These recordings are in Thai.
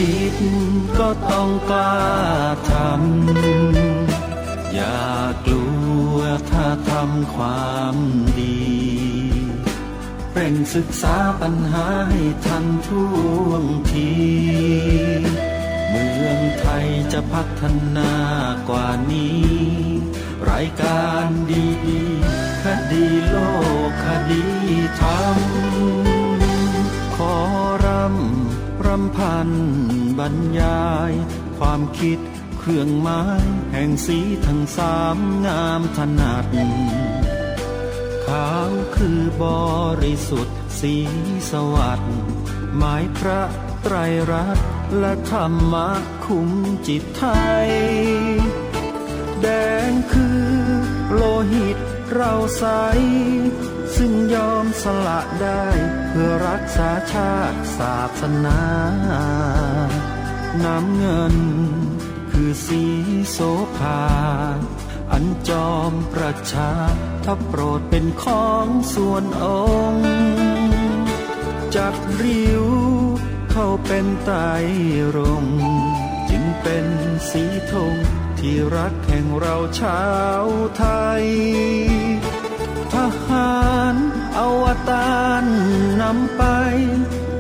คิดก็ต้องกล้าทำอย่ากลัวถ้าทำความดีเร่งศึกษาปัญหาให้ทันท่วงทีเมืองไทยจะพัฒนากว่านี้รายการดีๆคดีโลกคดีธรรมขอรำพันบรรยายความคิดเครื่องหมายแห่งสีทั้งสามงามถนัดขาวคือบริสุทธิ์สีสวัสดิ์หมายพระไตรรัตน์และธรรมะคุ้มจิตไทยแดงคือโลหิตเราใสซึ่งยอมสละได้เพื่อรักษาชาติศาสนาน้ำเงินคือสีโสภาอันจอมประชาถ้าโปรดเป็นของส่วนองค์จัดริ้วเข้าเป็นไตรรงค์จึงเป็นสีธงที่รักแห่งเราชาวไทยทหารอวตารนำไป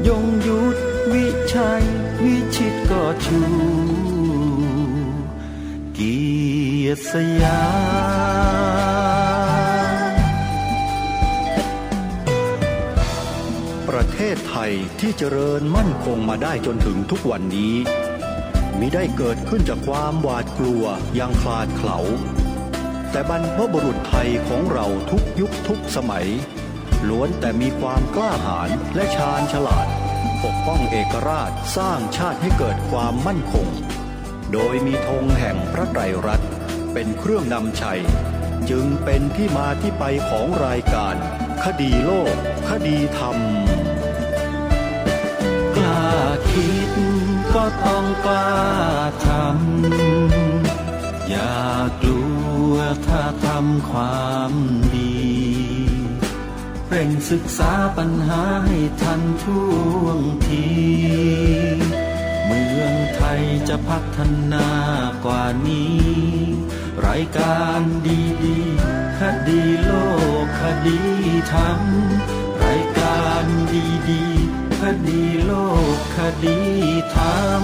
ยงยุทธวิชัยวิชิตก็ชูเกียรติสยามประเทศไทยที่เจริญมั่นคงมาได้จนถึงทุกวันนี้มิได้เกิดขึ้นจากความหวาดกลัวอย่างคลาดเขลาแต่บรรพบุรุษไทยของเราทุกยุคทุกสมัยล้วนแต่มีความกล้าหาญและชาญฉลาดปกป้องเอกราชสร้างชาติให้เกิดความมั่นคงโดยมีธงแห่งพระไตรรัตน์เป็นเครื่องนำชัยจึงเป็นที่มาที่ไปของรายการคดีโลกคดีธรรมกล้าคิดก็ต้องกล้าทำอย่ากลัวถ้าทำความดีเร่งศึกษาปัญหาให้ทันท่วงทีเมืองไทยจะพัฒนากว่านี้รายการดีๆคดีโลกคดีธรรมรายการดีๆคดีโลกคดีธรรม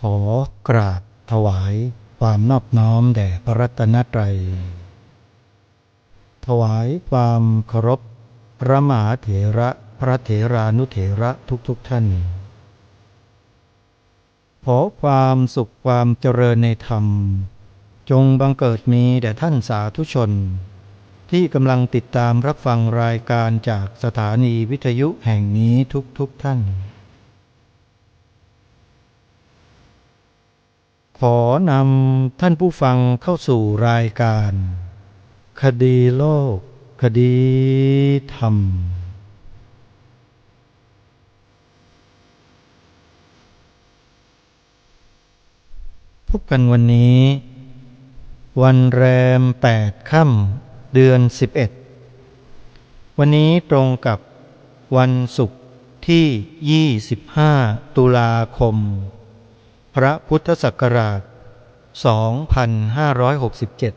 ขอกราบถวายความนอบน้อมแด่พระรัตนตรัยถวายความเคารพพระมหาเถระพระเถรานุเถระทุกท่านขอความสุขความเจริญในธรรมจงบังเกิดมีแด่ท่านสาธุชนที่กำลังติดตามรับฟังรายการจากสถานีวิทยุแห่งนี้ทุกท่านขอนำท่านผู้ฟังเข้าสู่รายการคดีโลกคดีธรรมพบกันวันนี้วันแรม8 ค่ำเดือน11วันนี้ตรงกับวันศุกร์ที่25ตุลาคมพระพุทธศักราช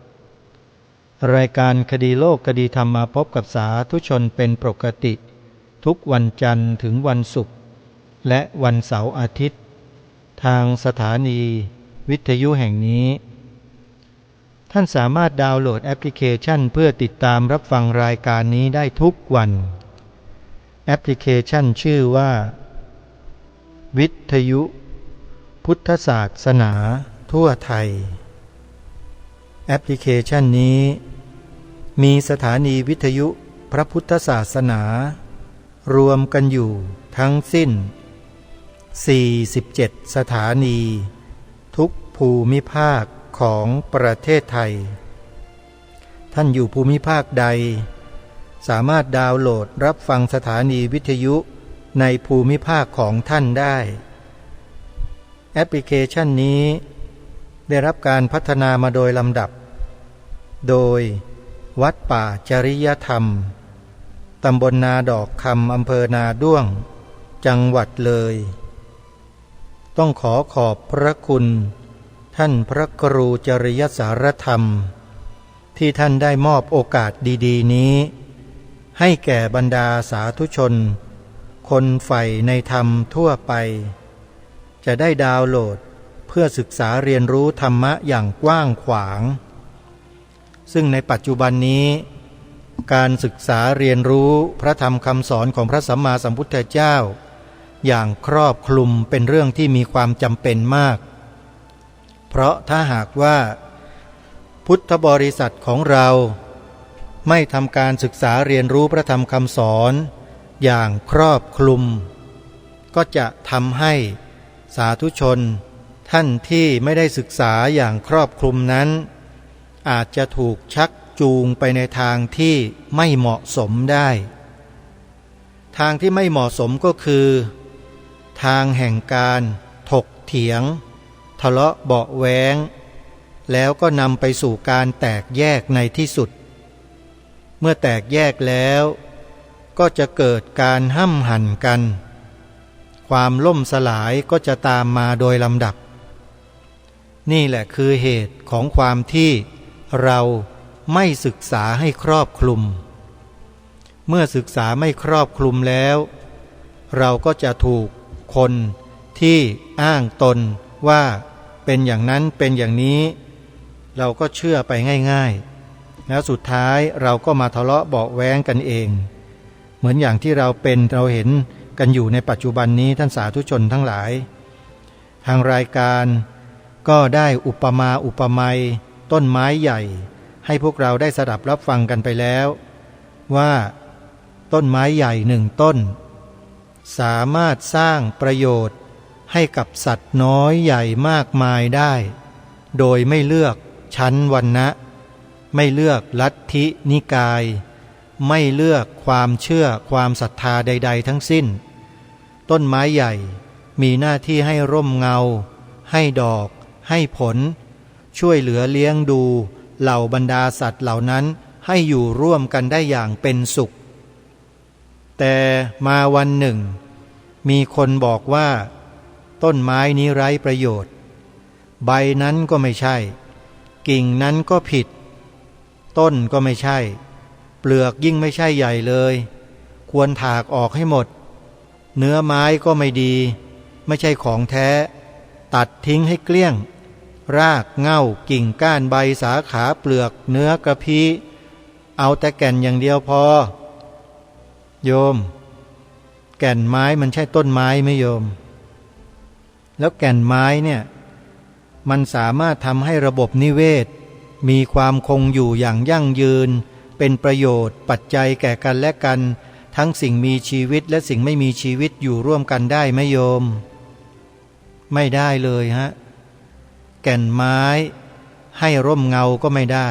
2567รายการคดีโลกคดีธรรมมาพบกับสาธุชนเป็นปกติทุกวันจันทร์ถึงวันศุกร์และวันเสาร์อาทิตย์ทางสถานีวิทยุแห่งนี้ท่านสามารถดาวน์โหลดแอปพลิเคชันเพื่อติดตามรับฟังรายการนี้ได้ทุกวันแอปพลิเคชันชื่อว่าวิทยุพุทธศาสนาทั่วไทยแอปพลิเคชันนี้มีสถานีวิทยุพระพุทธศาสนารวมกันอยู่ทั้งสิ้น47สถานีทุกภูมิภาค ของประเทศไทยท่านอยู่ภูมิภาคใดสามารถดาวน์โหลดรับฟังสถานีวิทยุในภูมิภาคของท่านได้แอปพลิเคชันนี้ได้รับการพัฒนามาโดยลำดับโดยวัดป่าจริยธรรมตำบลนาดอกคำอำเภอนาด้วงจังหวัดเลยต้องขอบพระคุณท่านพระครูจริยสารธรรมที่ท่านได้มอบโอกาสดีๆนี้ให้แก่บรรดาสาธุชนคนใฝ่ในธรรมทั่วไปจะได้ดาวน์โหลดเพื่อศึกษาเรียนรู้ธรรมะอย่างกว้างขวางซึ่งในปัจจุบันนี้การศึกษาเรียนรู้พระธรรมคำสอนของพระสัมมาสัมพุทธเจ้าอย่างครอบคลุมเป็นเรื่องที่มีความจำเป็นมากเพราะถ้าหากว่าพุทธบริษัทของเราไม่ทำการศึกษาเรียนรู้พระธรรมคำสอนอย่างครอบคลุมก็จะทำให้สาธุชนท่านที่ไม่ได้ศึกษาอย่างครอบคลุมนั้นอาจจะถูกชักจูงไปในทางที่ไม่เหมาะสมได้ทางที่ไม่เหมาะสมก็คือทางแห่งการถกเถียงทะเลาะเบาะแว้งแล้วก็นำไปสู่การแตกแยกในที่สุดเมื่อแตกแยกแล้วก็จะเกิดการห้ำหั่นกันความล่มสลายก็จะตามมาโดยลำดับนี่แหละคือเหตุของความที่เราไม่ศึกษาให้ครอบคลุมเมื่อศึกษาไม่ครอบคลุมแล้วเราก็จะถูกคนที่อ้างตนว่าเป็นอย่างนั้นเป็นอย่างนี้เราก็เชื่อไปง่ายๆแล้วสุดท้ายเราก็มาทะเลาะเบาะแว้งกันเองเหมือนอย่างที่เราเห็นกันอยู่ในปัจจุบันนี้ท่านสาธุชนทั้งหลายทางรายการก็ได้อุปมาอุปไมยต้นไม้ใหญ่ให้พวกเราได้สดับรับฟังกันไปแล้วว่าต้นไม้ใหญ่หนึ่งต้นสามารถสร้างประโยชน์ให้กับสัตว์น้อยใหญ่มากมายได้โดยไม่เลือกชั้นวรรณะไม่เลือกลัทธินิกายไม่เลือกความเชื่อความศรัทธาใดๆทั้งสิ้นต้นไม้ใหญ่มีหน้าที่ให้ร่มเงาให้ดอกให้ผลช่วยเหลือเลี้ยงดูเหล่าบรรดาสัตว์เหล่านั้นให้อยู่ร่วมกันได้อย่างเป็นสุขแต่มาวันหนึ่งมีคนบอกว่าต้นไม้นี้ไร้ประโยชน์ใบนั้นก็ไม่ใช่กิ่งนั้นก็ผิดต้นก็ไม่ใช่เปลือกยิ่งไม่ใช่ใหญ่เลยควรถากออกให้หมดเนื้อไม้ก็ไม่ดีไม่ใช่ของแท้ตัดทิ้งให้เกลี้ยงรากเง่ากิ่งก้านใบสาขาเปลือกเนื้อกระพี้เอาแต่แก่นอย่างเดียวพอโยมแก่นไม้มันใช่ต้นไม้ไหมโยมแล้วแก่นไม้เนี่ยมันสามารถทำให้ระบบนิเวศมีความคงอยู่อย่างยั่งยืนเป็นประโยชน์ปัจจัยแก่กันและกันทั้งสิ่งมีชีวิตและสิ่งไม่มีชีวิตอยู่ร่วมกันได้ไหมโยมไม่ได้เลยฮะแก่นไม้ให้ร่มเงาก็ไม่ได้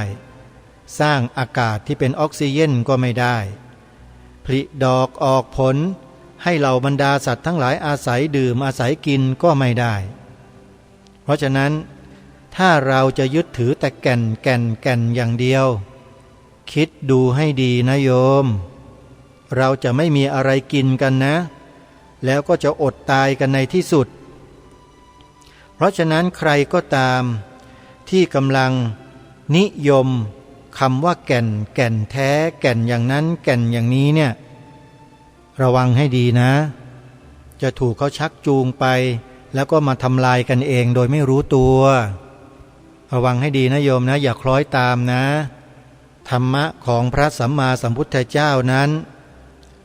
สร้างอากาศที่เป็นออกซิเจนก็ไม่ได้ผลิดอกออกผลให้เหล่าบรรดาสัตว์ทั้งหลายอาศัยดื่มอาศัยกินก็ไม่ได้เพราะฉะนั้นถ้าเราจะยึดถือแต่แก่นอย่างเดียวคิดดูให้ดีนะโยมเราจะไม่มีอะไรกินกันนะแล้วก็จะอดตายกันในที่สุดเพราะฉะนั้นใครก็ตามที่กำลังนิยมคำว่าแก่นแท้แก่นอย่างนั้นแก่นอย่างนี้เนี่ยระวังให้ดีนะจะถูกเขาชักจูงไปแล้วก็มาทำลายกันเองโดยไม่รู้ตัวระวังให้ดีนะโยมนะอย่าคล้อยตามนะธรรมะของพระสัมมาสัมพุทธเจ้านั้น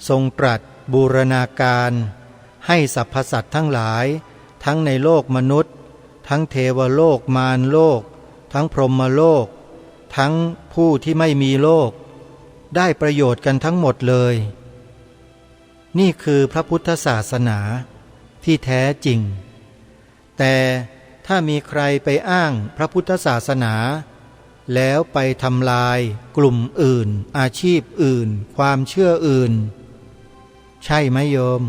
ทรงตรัสบูรณาการให้สรรพสัตว์ทั้งหลายทั้งในโลกมนุษย์ทั้งเทวโลกมารโลกทั้งพรหมโลกทั้งผู้ที่ไม่มีโลกได้ประโยชน์กันทั้งหมดเลยนี่คือพระพุทธศาสนาที่แท้จริงแต่ ถ้ามีใครไปอ้างพระพุทธศาสนาแล้วไปทำลายกลุ่มอื่นอาชีพอื่นความเชื่ออื่นใช่ไหมโยม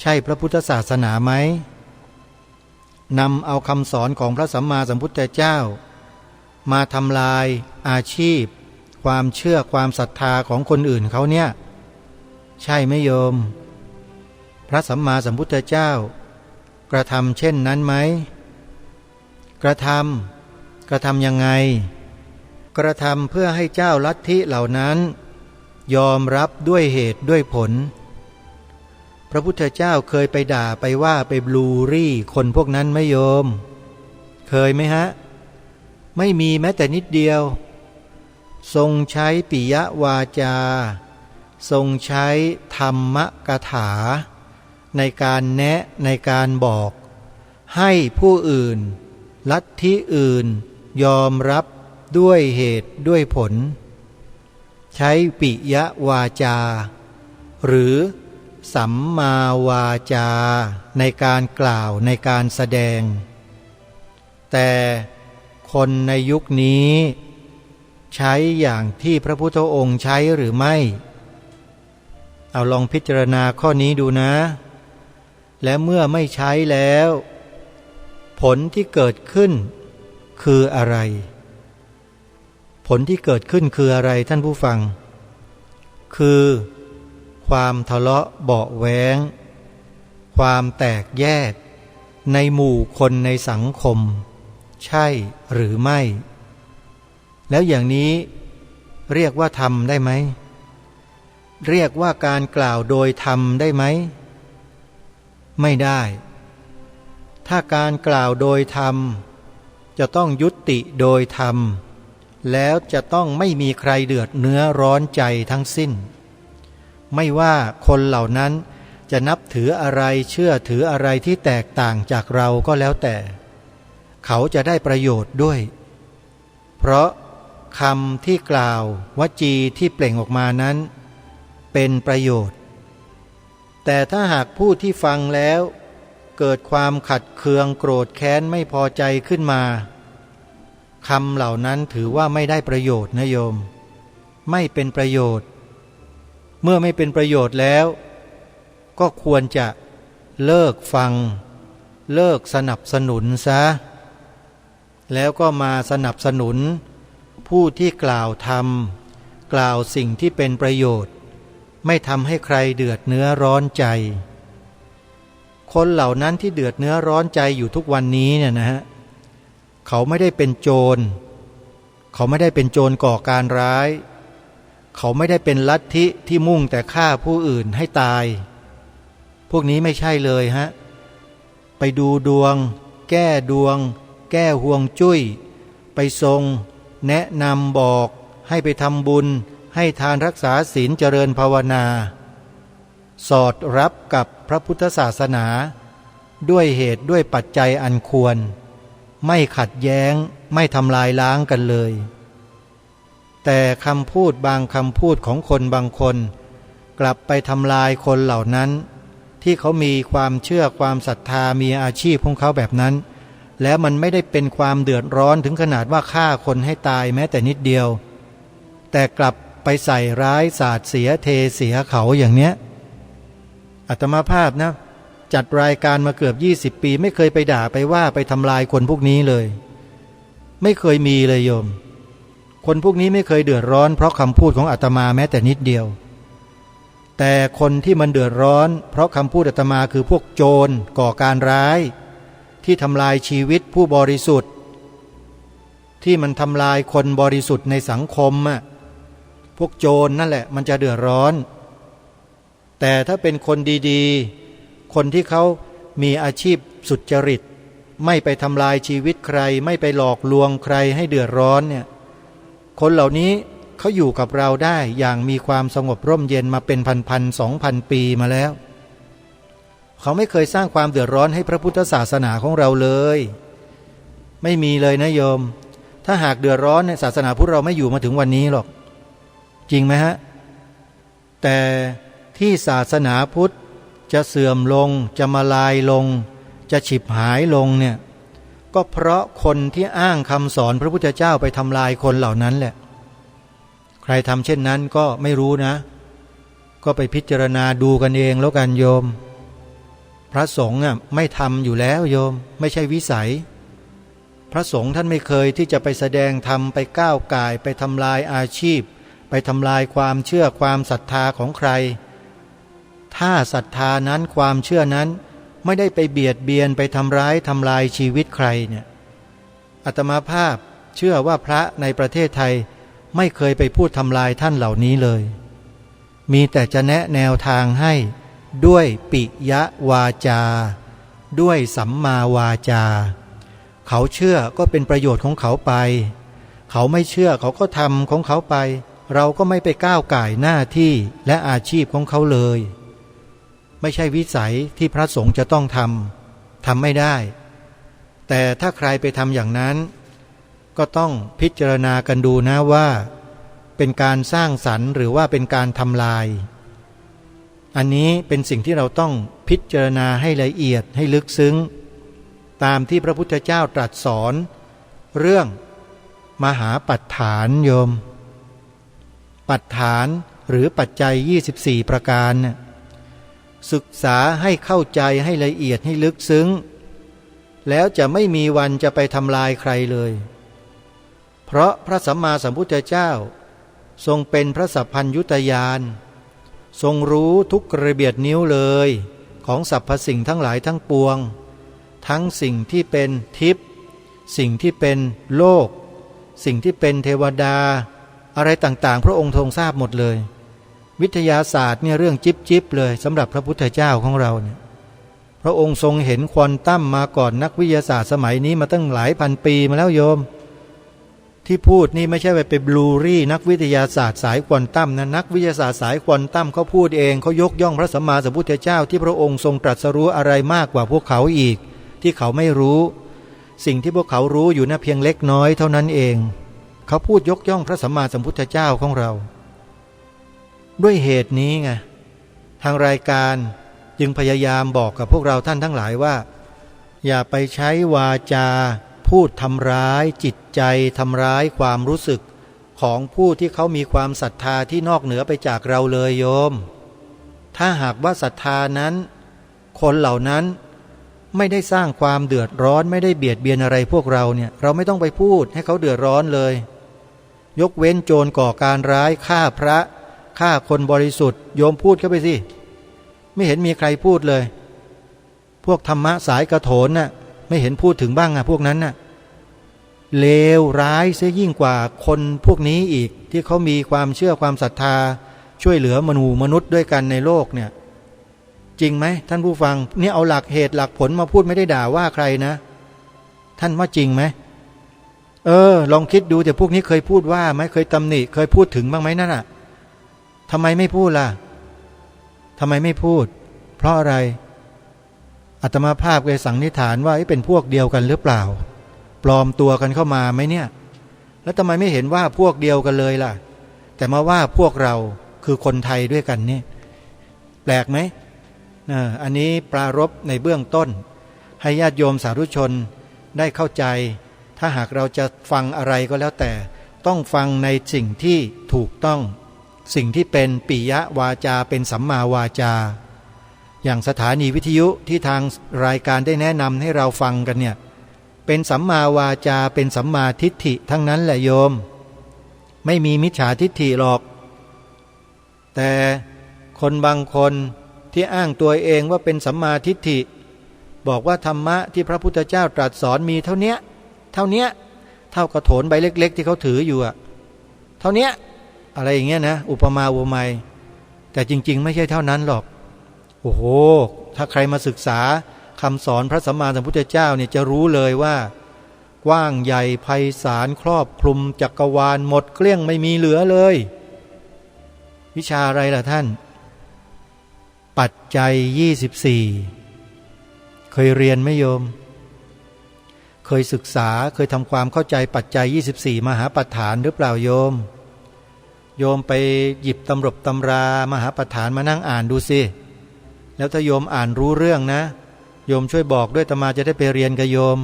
ใช่พระพุทธศาสนาไหมนำเอาคำสอนของพระสัมมาสัมพุทธเจ้ามาทำลายอาชีพความเชื่อความศรัทธาของคนอื่นเขาเนี่ยใช่ไหมโยมพระสัมมาสัมพุทธเจ้ากระทำเช่นนั้นไหมกระทำยังไงกระทำเพื่อให้เจ้าลัทธิเหล่านั้นยอมรับด้วยเหตุด้วยผลพระพุทธเจ้าเคยไปด่าไปว่าไปบลูรี่คนพวกนั้นไหมโยมเคยไหมฮะไม่มีแม้แต่นิดเดียวทรงใช้ปิยวาจาทรงใช้ธรรมกถาในการแนะในการบอกให้ผู้อื่นลัทธิอื่นยอมรับด้วยเหตุด้วยผลใช้ปิยวาจาหรือสัมมาวาจาในการกล่าวในการแสดงแต่คนในยุคนี้ใช้อย่างที่พระพุทธองค์ใช้หรือไม่เอาลองพิจารณาข้อนี้ดูนะและเมื่อไม่ใช้แล้วผลที่เกิดขึ้นคืออะไรผลที่เกิดขึ้นคืออะไรท่านผู้ฟังคือความทะเลาะเบาะแว้งความแตกแยกในหมู่คนในสังคมใช่หรือไม่แล้วอย่างนี้เรียกว่าธรรมได้ไหมเรียกว่าการกล่าวโดยธรรมได้ไหมไม่ได้ถ้าการกล่าวโดยธรรมจะต้องยุติโดยธรรมแล้วจะต้องไม่มีใครเดือดเนื้อร้อนใจทั้งสิ้นไม่ว่าคนเหล่านั้นจะนับถืออะไรเชื่อถืออะไรที่แตกต่างจากเราก็แล้วแต่เขาจะได้ประโยชน์ด้วยเพราะคำที่กล่าววจีที่เปล่งออกมานั้นเป็นประโยชน์แต่ถ้าหากผู้ที่ฟังแล้วเกิดความขัดเคืองโกรธแค้นไม่พอใจขึ้นมาคำเหล่านั้นถือว่าไม่ได้ประโยชน์นะโยมไม่เป็นประโยชน์เมื่อไม่เป็นประโยชน์แล้วก็ควรจะเลิกฟังเลิกสนับสนุนซะแล้วก็มาสนับสนุนผู้ที่กล่าวธรรมกล่าวสิ่งที่เป็นประโยชน์ไม่ทำให้ใครเดือดเนื้อร้อนใจคนเหล่านั้นที่เดือดเนื้อร้อนใจอยู่ทุกวันนี้เนี่ยนะฮะเขาไม่ได้เป็นโจรเขาไม่ได้เป็นโจรก่อการร้ายเขาไม่ได้เป็นลัทธิที่มุ่งแต่ฆ่าผู้อื่นให้ตายพวกนี้ไม่ใช่เลยฮะไปดูดวงแก้ดวงแก้ห่วงจุ้ยไปทรงแนะนำบอกให้ไปทำบุญให้ทานรักษาศีลเจริญภาวนาสอดรับกับพระพุทธศาสนาด้วยเหตุด้วยปัจจัยอันควรไม่ขัดแย้งไม่ทำลายล้างกันเลยแต่คำพูดบางคำพูดของคนบางคนกลับไปทำลายคนเหล่านั้นที่เขามีความเชื่อความศรัทธามีอาชีพของเขาแบบนั้นแล้วมันไม่ได้เป็นความเดือดร้อนถึงขนาดว่าฆ่าคนให้ตายแม้แต่นิดเดียวแต่กลับไปใส่ร้ายสาดเสียเทเสียเขาอย่างเนี้ยอาตมาภาพนะจัดรายการมาเกือบ20 ปีไม่เคยไปด่าไปว่าไปทำลายคนพวกนี้เลยไม่เคยมีเลยโยมคนพวกนี้ไม่เคยเดือดร้อนเพราะคำพูดของอาตมาแม้แต่นิดเดียวแต่คนที่มันเดือดร้อนเพราะคำพูดอาตมาคือพวกโจรก่อการร้ายที่ทำลายชีวิตผู้บริสุทธิ์ที่มันทำลายคนบริสุทธิ์ในสังคมอ่ะพวกโจรนั่นแหละมันจะเดือดร้อนแต่ถ้าเป็นคนดีๆคนที่เขามีอาชีพสุจริตไม่ไปทำลายชีวิตใครไม่ไปหลอกลวงใครให้เดือดร้อนเนี่ยคนเหล่านี้เขาอยู่กับเราได้อย่างมีความสงบร่มเย็นมาเป็นพันๆ2,000 ปีมาแล้วเขาไม่เคยสร้างความเดือดร้อนให้พระพุทธศาสนาของเราเลยไม่มีเลยนะโยมถ้าหากเดือดร้อนเนี่ยศาสนาพุทธเราไม่อยู่มาถึงวันนี้หรอกจริงไหมฮะแต่ที่ศาสนาพุทธจะเสื่อมลงจะมาลายลงจะฉิบหายลงเนี่ย ก็เพราะคนที่อ้างคำสอนพระพุทธเจ้าไปทำลายคนเหล่านั้นแหละใครทำเช่นนั้นก็ไม่รู้นะก็ไปพิจารณาดูกันเองแล้วกันโยมพระสงฆ์ไม่ทำอยู่แล้วโยมไม่ใช่วิสัยพระสงฆ์ท่านไม่เคยที่จะไปแสดงธรรมไปก้าวก่ายไปทำลายอาชีพไปทำลายความเชื่อความศรัทธาของใครถ้าศรัทธานั้นความเชื่อนั้นไม่ได้ไปเบียดเบียนไปทำร้ายทำลายชีวิตใครเนี่ยอาตมาภาพเชื่อว่าพระในประเทศไทยไม่เคยไปพูดทำลายท่านเหล่านี้เลยมีแต่จะแนะแนวทางให้ด้วยปิยวาจาด้วยสัมมาวาจาเขาเชื่อก็เป็นประโยชน์ของเขาไปเขาไม่เชื่อเขาก็ทำของเขาไปเราก็ไม่ไปก้าวก่ายหน้าที่และอาชีพของเขาเลยไม่ใช่วิสัยที่พระสงฆ์จะต้องทำไม่ได้แต่ถ้าใครไปทำอย่างนั้นก็ต้องพิจารณากันดูนะว่าเป็นการสร้างสรรค์หรือว่าเป็นการทำลายอันนี้เป็นสิ่งที่เราต้องพิจารณาให้ละเอียดให้ลึกซึ้งตามที่พระพุทธเจ้าตรัสสอนเรื่องมหาปัฏฐานโยมปัฏฐานหรือปัจจัย24ประการศึกษาให้เข้าใจให้ละเอียดให้ลึกซึ้งแล้วจะไม่มีวันจะไปทำลายใครเลยเพราะพระสัมมาสัมพุทธเจ้าทรงเป็นพระสัพพัญญุตญาณทรงรู้ทุกกระเบียดนิ้วเลยของสรรพสิ่งทั้งหลายทั้งปวงทั้งสิ่งที่เป็นทิพย์สิ่งที่เป็นโลกสิ่งที่เป็นเทวดาอะไรต่างๆพระองค์ทรงทราบหมดเลยวิทยาศาสตร์เนี่ยเรื่องจิ๊บเลยสำหรับพระพุทธเจ้าของเราเนี่ยพระองค์ทรงเห็นควอนตัมมาก่อนนักวิทยาศาสตร์สมัยนี้มาตั้งหลายพันปีมาแล้วโยมที่พูดนี่ไม่ใช่ไปบลูรี่นักวิทยาศาสตร์สายควอนตัมนะนักวิทยาศาสตร์สายควอนตัมเขาพูดเองเขายกย่องพระสัมมาสัมพุทธเจ้าที่พระองค์ทรงตรัสรู้อะไรมากกว่าพวกเขาอีกที่เขาไม่รู้สิ่งที่พวกเขารู้อยู่นะเพียงเล็กน้อยเท่านั้นเองเขาพูดยกย่องพระสัมมาสัมพุทธเจ้าของเราด้วยเหตุนี้ไงทางรายการจึงพยายามบอกกับพวกเราท่านทั้งหลายว่าอย่าไปใช้วาจาพูดทำร้ายจิตใจทำร้ายความรู้สึกของผู้ที่เขามีความศรัทธาที่นอกเหนือไปจากเราเลยโยมถ้าหากว่าศรัทธานั้นคนเหล่านั้นไม่ได้สร้างความเดือดร้อนไม่ได้เบียดเบียนอะไรพวกเราเนี่ยเราไม่ต้องไปพูดให้เขาเดือดร้อนเลยยกเว้นโจรก่อการร้ายฆ่าพระฆ่าคนบริสุทธิ์โยมพูดเข้าไปสิไม่เห็นมีใครพูดเลยพวกธรรมะสายกระโถนน่ะไม่เห็นพูดถึงบ้างพวกนั้นน่ะเลวร้ายเสียยิ่งกว่าคนพวกนี้อีกที่เขามีความเชื่อความศรัทธาช่วยเหลือมนุษย์ด้วยกันในโลกเนี่ยจริงไหมท่านผู้ฟังเนี่ยเอาหลักเหตุหลักผลมาพูดไม่ได้ด่าว่าใครนะท่านว่าจริงไหมลองคิดดูแต่พวกนี้เคยพูดว่าไหมเคยตำหนิเคยพูดถึงบ้างไหมนั่นน่ะทำไมไม่พูดล่ะทำไมไม่พูดเพราะอะไรอาตมาภาพเลยสันนิษฐานว่าเป็นพวกเดียวกันหรือเปล่าปลอมตัวกันเข้ามาไหมเนี่ยแล้วทำไมไม่เห็นว่าพวกเดียวกันเลยล่ะแต่มาว่าพวกเราคือคนไทยด้วยกันนี่แปลกไหมอันนี้ปรารภในเบื้องต้นให้ญาติโยมสาธุชนได้เข้าใจถ้าหากเราจะฟังอะไรก็แล้วแต่ต้องฟังในสิ่งที่ถูกต้องสิ่งที่เป็นปิยวาจาเป็นสัมมาวาจาอย่างสถานีวิทยุที่ทางรายการได้แนะนำให้เราฟังกันเนี่ยเป็นสัมมาวาจาเป็นสัมมาทิฏฐิทั้งนั้นแหละโยมไม่มีมิจฉาทิฏฐิหรอกแต่คนบางคนที่อ้างตัวเองว่าเป็นสัมมาทิฏฐิบอกว่าธรรมะที่พระพุทธเจ้าตรัสสอนมีเท่านี้เท่ากระโถนใบเล็กๆที่เขาถืออยู่เท่านี้อะไรอย่างเงี้ยนะอุปมาอุปไมยแต่จริงๆไม่ใช่เท่านั้นหรอกโอ้โหถ้าใครมาศึกษาคำสอนพระสัมมาสัมพุทธเจ้าเนี่ยจะรู้เลยว่ากว้างใหญ่ไพศาลครอบคลุมจักรวาลหมดเกลี้ยงไม่มีเหลือเลยวิชาอะไรล่ะท่านปัจจัย24เคยเรียนไหมโยมเคยศึกษาเคยทำความเข้าใจปัจจัย24มหาปัฏฐานหรือเปล่าโยมไปหยิบตำรับตำรามหาปัฏฐานมานั่งอ่านดูสิแล้วถ้าโยมอ่านรู้เรื่องนะโยมช่วยบอกด้วยอาตมาจะได้ไปเรียนกับโยม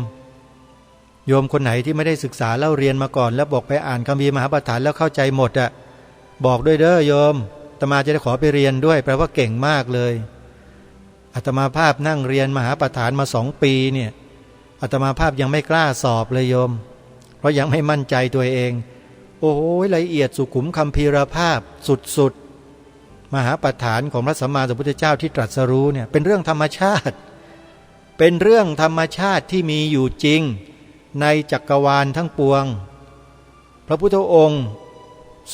โยมคนไหนที่ไม่ได้ศึกษาเล่าเรียนมาก่อนแล้วบอกไปอ่านคัมภีร์มหาปฐานแล้วเข้าใจหมดอ่ะบอกด้วยเด้อโยมอาตมาจะได้ขอไปเรียนด้วยแปลว่าเก่งมากเลยอาตมาภาพนั่งเรียนมหาปฐานมา2 ปีเนี่ยอาตมาภาพยังไม่กล้าสอบเลยโยมเพราะยังไม่มั่นใจตัวเองโอ้โหละเอียดสุขุมคัมภีรภาพสุดๆมหาปฐานของพระสัมมาสัมพุทธเจ้าที่ตรัสรู้เนี่ยเป็นเรื่องธรรมชาติเป็นเรื่องธรรมชาติที่มีอยู่จริงในจักรวาลทั้งปวงพระพุทธองค์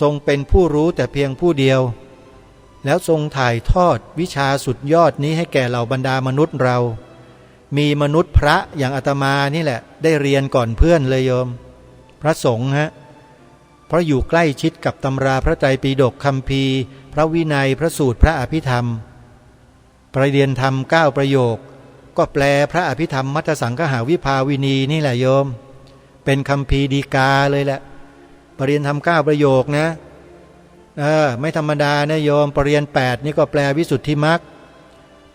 ทรงเป็นผู้รู้แต่เพียงผู้เดียวแล้วทรงถ่ายทอดวิชาสุดยอดนี้ให้แก่เหล่าบรรดามนุษย์เรามีมนุษย์พระอย่างอาตมานี่แหละได้เรียนก่อนเพื่อนเลยโยมพระสงฆ์ฮะเพราะอยู่ใกล้ชิดกับตำราพระไตรปิฎกคัมภีร์พระวินัยพระสูตรพระอภิธรรมประเรียนธรรม9 ประโยคก็แปลพระอภิธรรมมัตตสังฆหาวิภาวินีนี่แหละโยมเป็นคัมภีร์ดีกาเลยแหละประเรียนธรรม9 ประโยคนะไม่ธรรมดานะโยมประเรียน8นี่ก็แปลวิสุทธิมรรค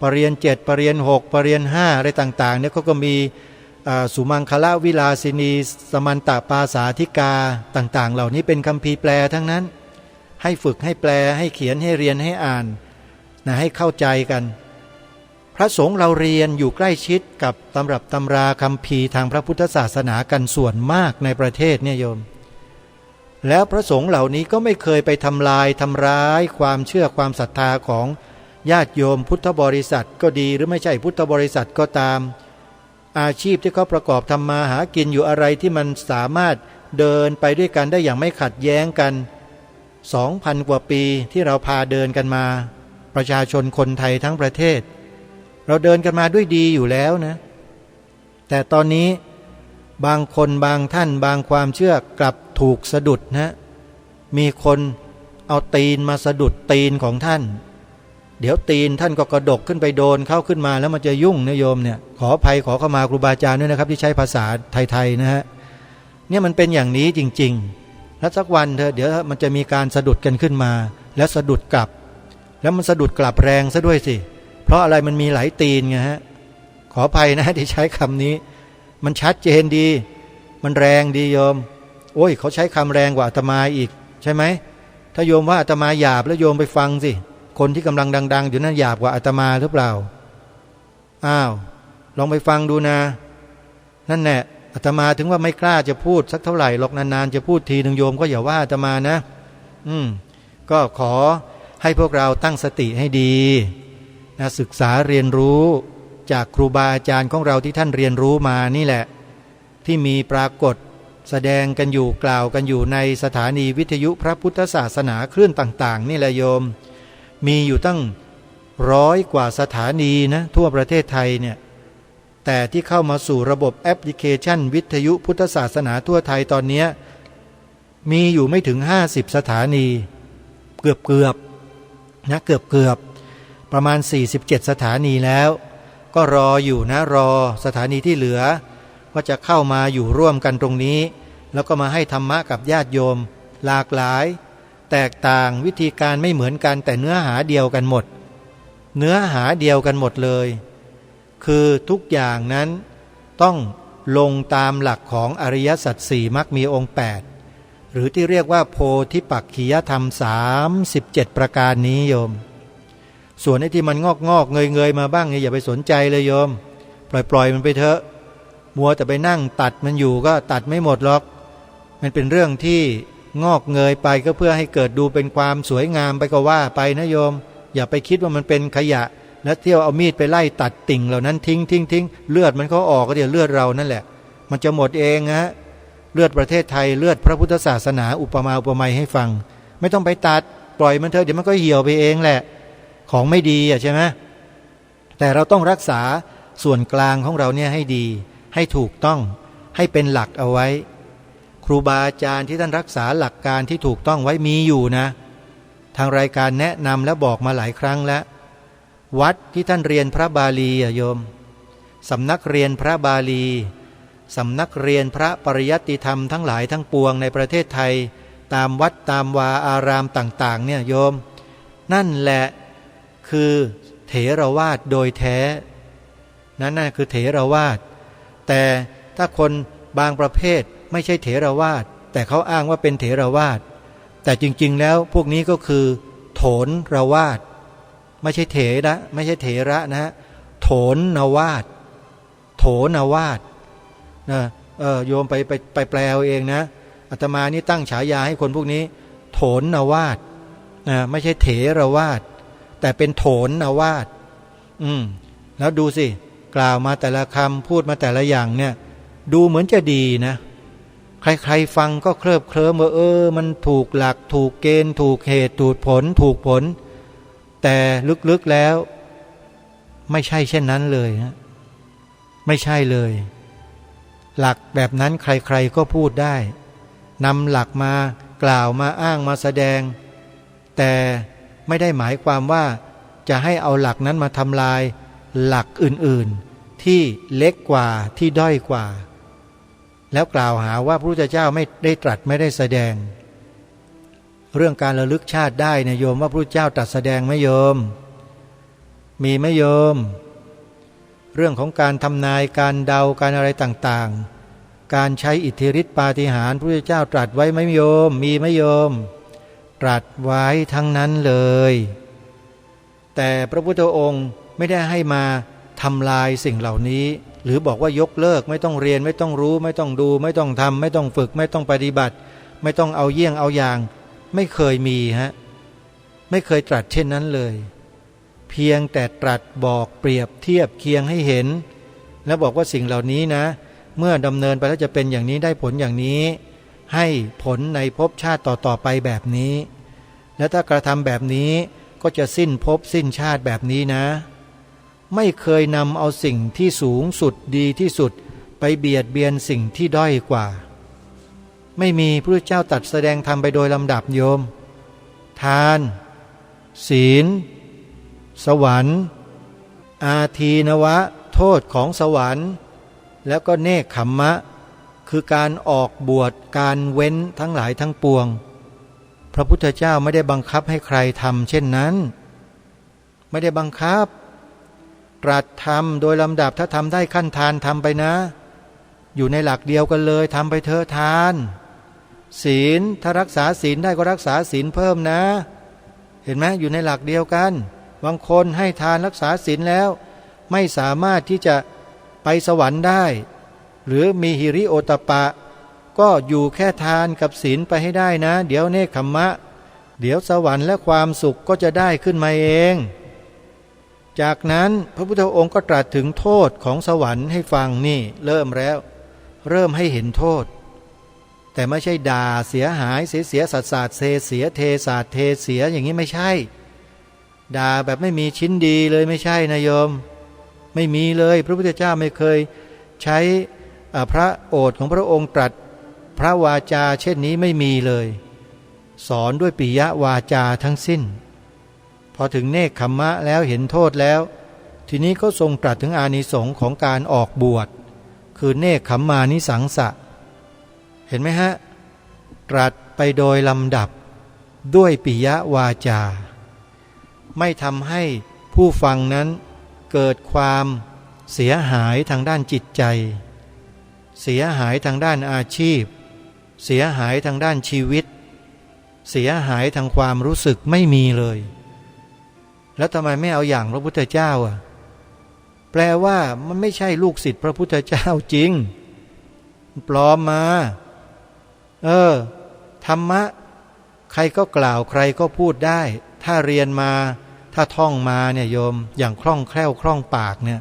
ประเรียน7ประเรียน6ประเรียน5อะไรต่างๆเนี่ยก็มีสุมังคละวิลาสินีสมันตปาสาธิกาต่างๆเหล่านี้เป็นคัมภีร์แปลทั้งนั้นให้ฝึกให้แปลให้เขียนให้เรียนให้อ่านนะให้เข้าใจกันพระสงฆ์เราเรียนอยู่ใกล้ชิดกับตำรับตำราคัมภีร์ทางพระพุทธศาสนากันส่วนมากในประเทศเนี่ยโยมแล้วพระสงฆ์เหล่านี้ก็ไม่เคยไปทำลายทำร้ายความเชื่อความศรัทธาของญาติโยมพุทธบริษัทก็ดีหรือไม่ใช่พุทธบริษัทก็ตามอาชีพที่เขาประกอบทำมาหากินอยู่อะไรที่มันสามารถเดินไปด้วยกันได้อย่างไม่ขัดแย้งกัน 2,000 กว่าปีที่เราพาเดินกันมาประชาชนคนไทยทั้งประเทศเราเดินกันมาด้วยดีอยู่แล้วนะแต่ตอนนี้บางคนบางท่านบางความเชื่อกลับถูกสะดุดนะมีคนเอาตีนมาสะดุดตีนของท่านเดี๋ยวตีนท่านก็กระดกขึ้นไปโดนเข้าขึ้นมาแล้วมันจะยุ่งนะโยมเนี่ยขออภัยขอเข้ามาครูบาอาจารย์ด้วยนะครับที่ใช้ภาษาไทยๆนะฮะเนี่ยมันเป็นอย่างนี้จริงๆแล้วสักวันเถอะเดี๋ยวมันจะมีการสะดุดกันขึ้นมาแล้วสะดุดกลับแล้วมันสะดุดกลับแรงซะด้วยสิเพราะอะไรมันมีหลายตีนไงฮะขออภัยนะที่ใช้คำนี้มันชัดเจนดีมันแรงดีโยมโอ้ยเขาใช้คำแรงกว่าอาตมาอีกใช่ไหมถ้าโยมว่าอาตมาหยาบแล้วโยมไปฟังสิคนที่กำลังดังๆอยู่นั่นหยาบกว่าอาตมาหรือเปล่าอ้าวลองไปฟังดูนะนั่นแหละอาตมาถึงว่าไม่กล้าจะพูดสักเท่าไหร่หรอกนานๆจะพูดทีนึงโยมก็อย่าว่าอาตมานะก็ขอให้พวกเราตั้งสติให้ดีนะศึกษาเรียนรู้จากครูบาอาจารย์ของเราที่ท่านเรียนรู้มานี่แหละที่มีปรากฏแสดงกันอยู่กล่าวกันอยู่ในสถานีวิทยุพระพุทธศาสนาคลื่นต่างๆนี่แหละโยมมีอยู่ตั้ง100 กว่าสถานีนะทั่วประเทศไทยเนี่ยแต่ที่เข้ามาสู่ระบบแอปพลิเคชันวิทยุพุทธศาสนาทั่วไทยตอนนี้มีอยู่ไม่ถึง50 สถานีเกือบนะเกือบประมาณ47 สถานีแล้วก็รออยู่นะรอสถานีที่เหลือก็จะเข้ามาอยู่ร่วมกันตรงนี้แล้วก็มาให้ธรรมะกับญาติโยมหลากหลายแตกต่างวิธีการไม่เหมือนกันแต่เนื้อหาเดียวกันหมดเนื้อหาเดียวกันหมดเลยคือทุกอย่างนั้นต้องลงตามหลักของอริยสัจ4มรรคมีองค์8หรือที่เรียกว่าโพธิปักขิยธรรม37ประการนี้โยมส่วนไอ้ที่มันงอกเงยมาบ้างเนี่ยอย่าไปสนใจเลยโยมปล่อยมันไปเถอะมัวแต่ไปนั่งตัดมันอยู่ก็ตัดไม่หมดหรอกมันเป็นเรื่องที่งอกเงยไปก็เพื่อให้เกิดดูเป็นความสวยงามไปก็ว่าไปนะโยมอย่าไปคิดว่ามันเป็นขยะแล้วเที่ยวเอามีดไปไล่ตัดติ่งเหล่านั้นทิ้งเลือดมันเขาออกก็เดี๋ยวเลือดเรานั่นแหละมันจะหมดเองฮะเลือดประเทศไทยเลือดพระพุทธศาสนาอุปมาอุปไมยให้ฟังไม่ต้องไปตัดปล่อยมันเถอะเดี๋ยวมันก็เหี่ยวไปเองแหละของไม่ดีใช่ไหมแต่เราต้องรักษาส่วนกลางของเราเนี่ยให้ดีให้ถูกต้องให้เป็นหลักเอาไว้ครูบาอาจารย์ที่ท่านรักษาหลักการที่ถูกต้องไว้มีอยู่นะทางรายการแนะนำและบอกมาหลายครั้งแล้ววัดที่ท่านเรียนพระบาลีโยมสำนักเรียนพระบาลีสำนักเรียนพระปริยัติธรรมทั้งหลายทั้งปวงในประเทศไทยตามวัดตามวาอารามต่างๆเนี่ยโยมนั่นแหละคือเถรวาทโดยแท้นั่นคือเถรวาทแต่ถ้าคน บางประเภทไม่ใช่เถรวาทแต่เขาอ้างว่าเป็นเถรวาทแต่จริงๆแล้วพวกนี้ก็คือโถนรวาทไม่ใช่เถระไม่ใช่เถระนะฮะโถนนวาทโถนวาทนะโยมไปแปลเอาเองนะอาตมานี่ตั้งฉายาให้คนพวกนี้โถนนวาทนะไม่ใช่เถรวาทแต่เป็นโถนนวาทแล้วดูสิกล่าวมาแต่ละคำพูดมาแต่ละอย่างเนี่ยดูเหมือนจะดีนะใครๆฟังก็เคลิบเคลิ้มว่ามันถูกหลักถูกเกณฑ์ถูกเหตุถูกผลแต่ลึกๆแล้วไม่ใช่เช่นนั้นเลยฮะไม่ใช่เลยหลักแบบนั้นใครๆก็พูดได้นำหลักมากล่าวมาอ้างมาแสดงแต่ไม่ได้หมายความว่าจะให้เอาหลักนั้นมาทำลายหลักอื่นๆที่เล็กกว่าที่ด้อยกว่าแล้วกล่าวหาว่าพระพุทธเจ้าไม่ได้ตรัสไม่ได้แสดงเรื่องการระลึกชาติได้เนี่ยโยมว่าพระพุทธเจ้าตรัสแสดงไหมโยมมีไหมโยมเรื่องของการทำนายการเดาการอะไรต่างๆการใช้อิทธิฤทธิปาฏิหาริย์พระพุทธเจ้าตรัสไว้ไหมโยมมีไหมโยมตรัสไว้ทั้งนั้นเลยแต่พระพุทธองค์ไม่ได้ให้มาทำลายสิ่งเหล่านี้หรือบอกว่ายกเลิกไม่ต้องเรียนไม่ต้องรู้ไม่ต้องดูไม่ต้องทำไม่ต้องฝึกไม่ต้องปฏิบัติไม่ต้องเอาเยี่ยงเอาอย่างไม่เคยมีฮะไม่เคยตรัสเช่นนั้นเลยเพียงแต่ตรัสบอกเปรียบเทียบเคียงให้เห็นแล้วบอกว่าสิ่งเหล่านี้นะเมื่อดำเนินไปแล้วจะเป็นอย่างนี้ได้ผลอย่างนี้ให้ผลในภพชาติต่อไปแบบนี้และถ้ากระทำแบบนี้ก็จะสิ้นภพสิ้นชาติแบบนี้นะไม่เคยนำเอาสิ่งที่สูงสุดดีที่สุดไปเบียดเบียนสิ่งที่ด้อยกว่าไม่มีพระเจ้าตรัสแสดงธรรมไปโดยลำดับโยมทานศีลสวรรค์อาทีนวะโทษของสวรรค์แล้วก็เนกขัมมะคือการออกบวชการเว้นทั้งหลายทั้งปวงพระพุทธเจ้าไม่ได้บังคับให้ใครทำเช่นนั้นไม่ได้บังคับตรัสทำโดยลำดับถ้าทำได้ขั้นทานทำไปนะอยู่ในหลักเดียวกันเลยทำไปเถอะทานศีลถ้ารักษาศีลได้ก็รักษาศีลเพิ่มนะเห็นไหมอยู่ในหลักเดียวกันบางคนให้ทานรักษาศีลแล้วไม่สามารถที่จะไปสวรรค์ได้หรือมีหิริโอตปะก็อยู่แค่ทานกับศีลไปให้ได้นะเดี๋ยวเนกขัมมะเดี๋ยวสวรรค์และความสุขก็จะได้ขึ้นมาเองจากนั้นพระพุทธองค์ก็ตรัสถึงโทษของสวรรค์ให้ฟังนี่เริ่มแล้วเริ่มให้เห็นโทษแต่ไม่ใช่ด่าเสียหายเสียสัสาดเสียเทศาสเทเสียอย่างนี้ไม่ใช่ด่าแบบไม่มีชิ้นดีเลยไม่ใช่นะโยมไม่มีเลยพระพุทธเจ้าไม่เคยใช้พระโอษฐ์ของพระองค์ตรัสพระวาจาเช่นนี้ไม่มีเลยสอนด้วยปิยวาจาทั้งสิ้นพอถึงเนกขัมมะแล้วเห็นโทษแล้วทีนี้ก็ทรงตรัสถึงอานิสงส์ของการออกบวชคือเนกขัมมานิสังสะเห็นไหมฮะตรัสไปโดยลำดับด้วยปิยวาจาไม่ทำให้ผู้ฟังนั้นเกิดความเสียหายทางด้านจิตใจเสียหายทางด้านอาชีพเสียหายทางด้านชีวิตเสียหายทางความรู้สึกไม่มีเลยแล้วทำไมไม่เอาอย่างพระพุทธเจ้าแปลว่ามันไม่ใช่ลูกศิษย์พระพุทธเจ้าจริงปลอมมาธรรมะใครก็กล่าวใครก็พูดได้ถ้าเรียนมาถ้าท่องมาเนี่ยโยมอย่างคล่องแคล่วคล่องปากเนี่ย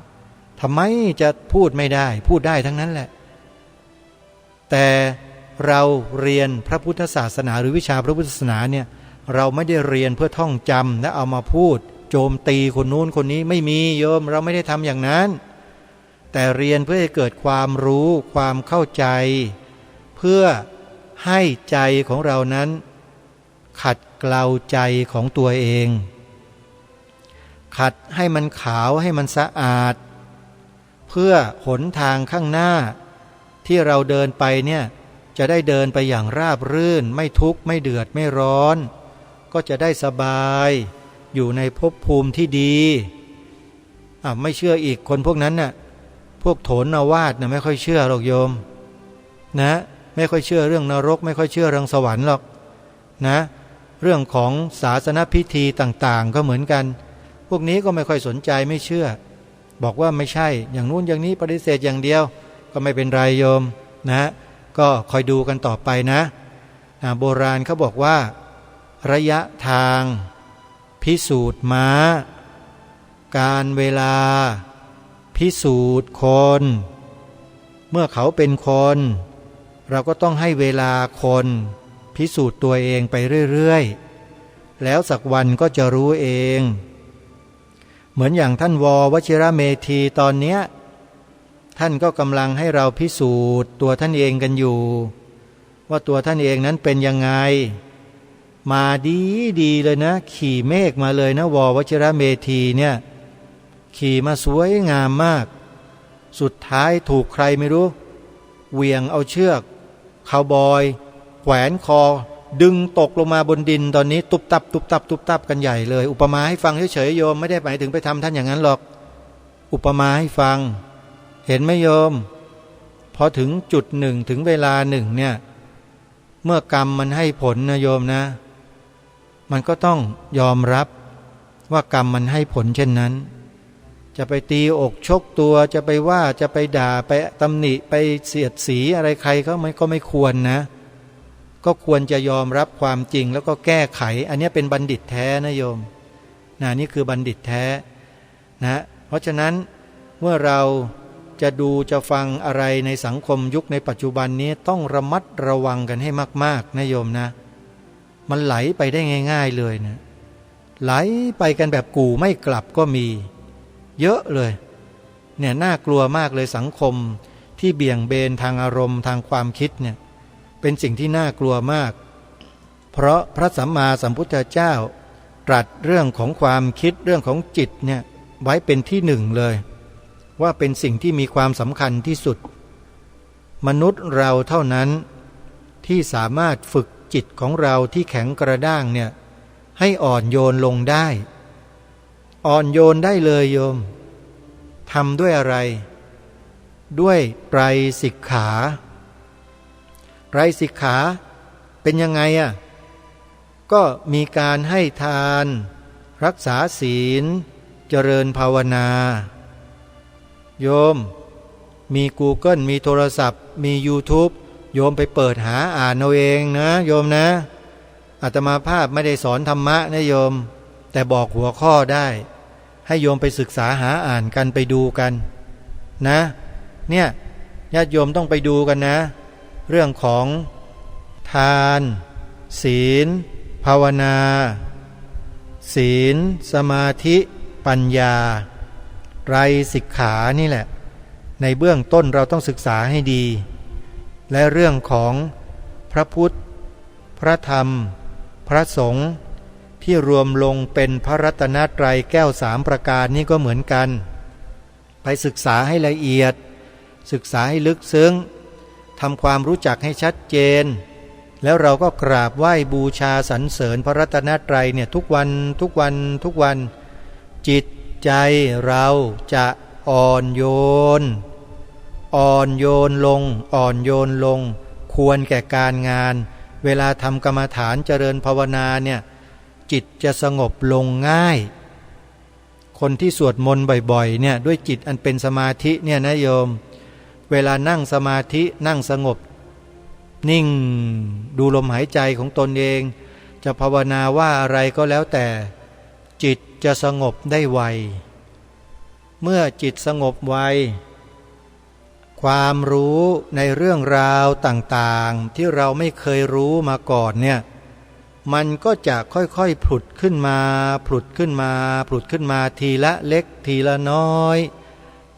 ทำไมจะพูดไม่ได้พูดได้ทั้งนั้นแหละแต่เราเรียนพระพุทธศาสนาหรือวิชาพระพุทธศาสนาเนี่ยเราไม่ได้เรียนเพื่อท่องจำและเอามาพูดโจมตีคนนู้นคนนี้ไม่มีโยมเราไม่ได้ทำอย่างนั้นแต่เรียนเพื่อให้เกิดความรู้ความเข้าใจเพื่อให้ใจของเรานั้นขัดเกลาใจของตัวเองขัดให้มันขาวให้มันสะอาดเพื่อหนทางข้างหน้าที่เราเดินไปเนี่ยจะได้เดินไปอย่างราบรื่นไม่ทุกข์ไม่เดือดไม่ร้อนก็จะได้สบายอยู่ในภพภูมิที่ดีไม่เชื่ออีกคนพวกนั้นน่ะพวกโถนวาทน่ะไม่ค่อยเชื่อหรอกโยม นะไม่ค่อยเชื่อเรื่องนรกไม่ค่อยเชื่อเรื่องสวรรค์หรอกนะเรื่องของศาสนพิธีต่างๆก็เหมือนกันพวกนี้ก็ไม่ค่อยสนใจไม่เชื่อบอกว่าไม่ใช่อย่างนู้นอย่างนี้ปฏิเสธอย่างเดียวก็ไม่เป็นไรโยมนะก็คอยดูกันต่อไปนะโบราณเขาบอกว่าระยะทางพิสูจน์ม้าการเวลาพิสูจน์คนเมื่อเขาเป็นคนเราก็ต้องให้เวลาคนพิสูจน์ตัวเองไปเรื่อยๆแล้วสักวันก็จะรู้เองเหมือนอย่างท่านววชิระเมธีตอนเนี้ยท่านก็กำลังให้เราพิสูจน์ตัวท่านเองกันอยู่ว่าตัวท่านเองนั้นเป็นยังไงมาดีเลยนะขี่เมฆมาเลยนะววชิระเมธีเนี่ยขี่มาสวยงามมากสุดท้ายถูกใครไม่รู้เหวี่ยงเอาเชือกคาวบอยแขวนคอดึงตกลงมาบนดินตอนนี้ตุบตับตุบตับตุบตับกันใหญ่เลยอุปมาให้ฟังเฉยๆโยมไม่ได้หมายถึงไปทำท่านอย่างนั้นหรอกอุปมาให้ฟังเห็นไหมโยมพอถึงจุดหนึ่งถึงเวลาหนึ่งเนี่ยเมื่อกรรมมันให้ผลนะโยมนะมันก็ต้องยอมรับว่ากรรมมันให้ผลเช่นนั้นจะไปตีอกชกตัวจะไปว่าจะไปด่าไปตำหนิไปเสียดสีอะไรใครเขาก็ไม่ควรนะก็ควรจะยอมรับความจริงแล้วก็แก้ไขอันนี้เป็นบัณฑิตแท้นะโยมนี่คือบัณฑิตแท้นะเพราะฉะนั้นเมื่อเราจะดูจะฟังอะไรในสังคมยุคในปัจจุบันนี้ต้องระมัดระวังกันให้มากๆนะโยมนะมันไหลไปได้ง่ายๆเลยนะไหลไปกันแบบกู่ไม่กลับก็มีเยอะเลยเนี่ยน่ากลัวมากเลยสังคมที่เบี่ยงเบนทางอารมณ์ทางความคิดเนี่ยเป็นสิ่งที่น่ากลัวมากเพราะพระสัมมาสัมพุทธเจ้าตรัสเรื่องของความคิดเรื่องของจิตเนี่ยไว้เป็นที่หนึ่งเลยว่าเป็นสิ่งที่มีความสำคัญที่สุดมนุษย์เราเท่านั้นที่สามารถฝึกจิตของเราที่แข็งกระด้างเนี่ยให้อ่อนโยนลงได้อ่อนโยนได้เลยโยมทำด้วยอะไรด้วยไตรสิกขาไตรสิกขาเป็นยังไงก็มีการให้ทานรักษาศีลเจริญภาวนาโยมมี Google มีโทรศัพท์มี YouTube โยมไปเปิดหาอ่านเอาเองนะโยมนะอาตมาภาพไม่ได้สอนธรรมะนะโยมแต่บอกหัวข้อได้ให้โยมไปศึกษาหาอ่านกันไปดูกันนะเนี่ยญาติโยมต้องไปดูกันนะเรื่องของทานศีลภาวนาศีลสมาธิปัญญาไตรสิกขานี่แหละในเบื้องต้นเราต้องศึกษาให้ดีและเรื่องของพระพุทธพระธรรมพระสงฆ์ที่รวมลงเป็นพระรัตนตรัยแก้ว3ประการนี้ก็เหมือนกันไปศึกษาให้ละเอียดศึกษาให้ลึกซึ้งทำความรู้จักให้ชัดเจนแล้วเราก็กราบไหว้บูชาสรรเสริญพระรัตนตรัยเนี่ยทุกวันจิตใจเราจะอ่อนโยนลงควรแก่การงานเวลาทำกรรมฐานเจริญภาวนาเนี่ยจิตจะสงบลงง่ายคนที่สวดมนต์บ่อยๆเนี่ยด้วยจิตอันเป็นสมาธิเนี่ยนะโยมเวลานั่งสมาธินั่งสงบนิ่งดูลมหายใจของตนเองจะภาวนาว่าอะไรก็แล้วแต่จิตจะสงบได้ไวเมื่อจิตสงบไวความรู้ในเรื่องราวต่างๆที่เราไม่เคยรู้มาก่อนเนี่ยมันก็จะค่อยๆผุดขึ้นมาทีละเล็กทีละน้อย